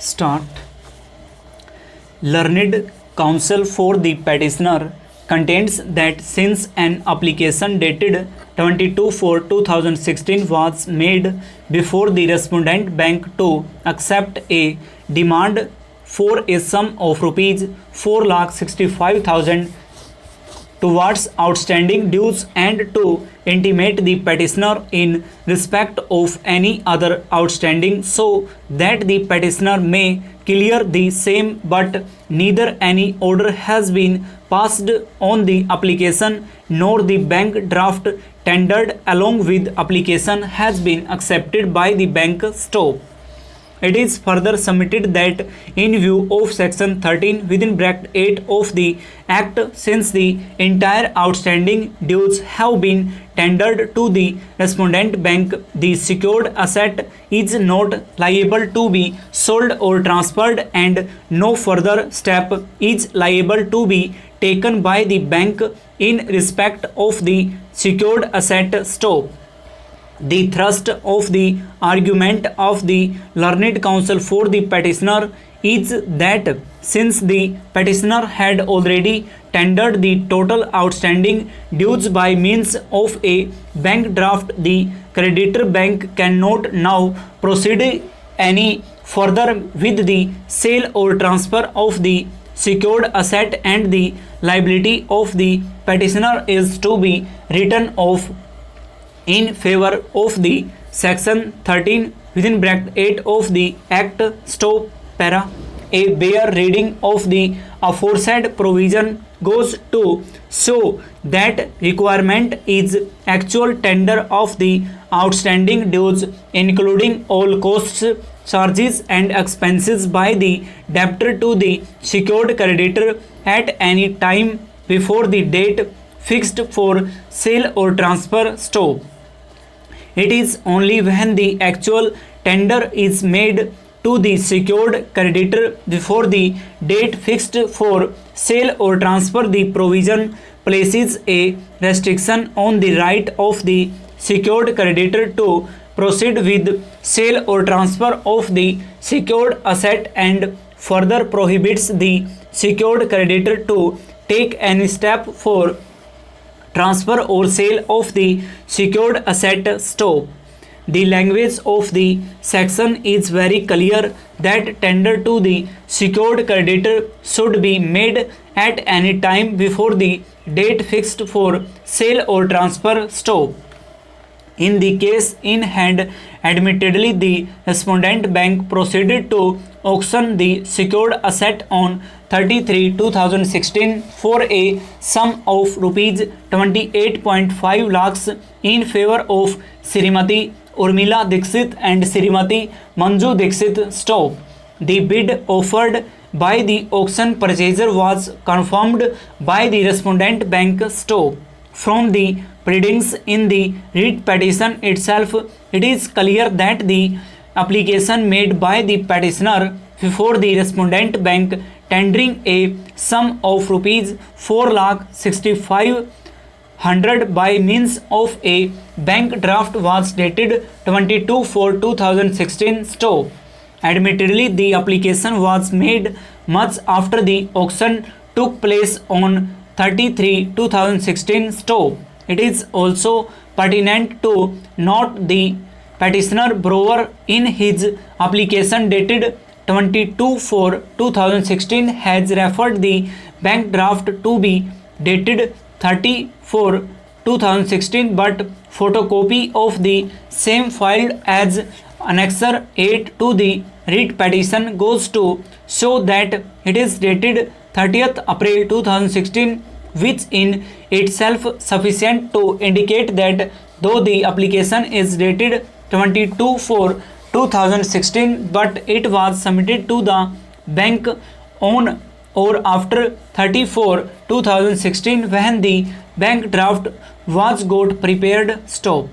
Start. Learned counsel for the petitioner contends that since an application dated 22/4/2016 was made before the respondent bank to accept a demand for a sum of rupees 4,65,000 towards outstanding dues and to intimate the petitioner in respect of any other outstanding so that the petitioner may clear the same, but neither any order has been passed on the application nor the bank draft tendered along with application has been accepted by the bank stop. It is further submitted that in view of section 13(8) of the Act, since the entire outstanding dues have been tendered to the respondent bank, the secured asset is not liable to be sold or transferred and no further step is liable to be taken by the bank in respect of the secured asset stop. The thrust of the argument of the learned counsel for the petitioner is that since the petitioner had already tendered the total outstanding dues by means of a bank draft, the creditor bank cannot now proceed any further with the sale or transfer of the secured asset, and the liability of the petitioner is to be written off in favor of the section 13(8) of the Act. Stop para. A bare reading of the aforesaid provision goes to show that requirement is actual tender of the outstanding dues, including all costs, charges and expenses by the debtor to the secured creditor at any time before the date fixed for sale or transfer. Stop. It is only when the actual tender is made to the secured creditor before the date fixed for sale or transfer the provision places a restriction on the right of the secured creditor to proceed with sale or transfer of the secured asset, and further prohibits the secured creditor to take any step for transfer or sale of the secured asset. Stop. The language of the section is very clear that tender to the secured creditor should be made at any time before the date fixed for sale or transfer. Stop. In the case in hand, admittedly the respondent bank proceeded to auction the secured asset on 30/3/2016 for a sum of rupees 28.5 lakhs in favor of Srimati Urmila Dixit and Srimati Manju Dixit. Stop. The bid offered by the auction purchaser was confirmed by the respondent bank. Stop. From the pleadings in the writ petition itself, it is clear that the application made by the petitioner before the respondent bank tendering a sum of rupees 4,65,000 by means of a bank draft was dated 22/4/2016. Stop. Admittedly, the application was made much after the auction took place on 30/3/2016. Stop. It is also pertinent to note the petitioner borrower in his application dated 22/4/2016 has referred the bank draft to be dated 30/4/2016, but photocopy of the same filed as annexure 8 to the writ petition goes to show that it is dated 30th April 2016, which in itself sufficient to indicate that though the application is dated 22/4/2016, but it was submitted to the bank on or after 30/4/2016 when the bank draft was got prepared. Stop.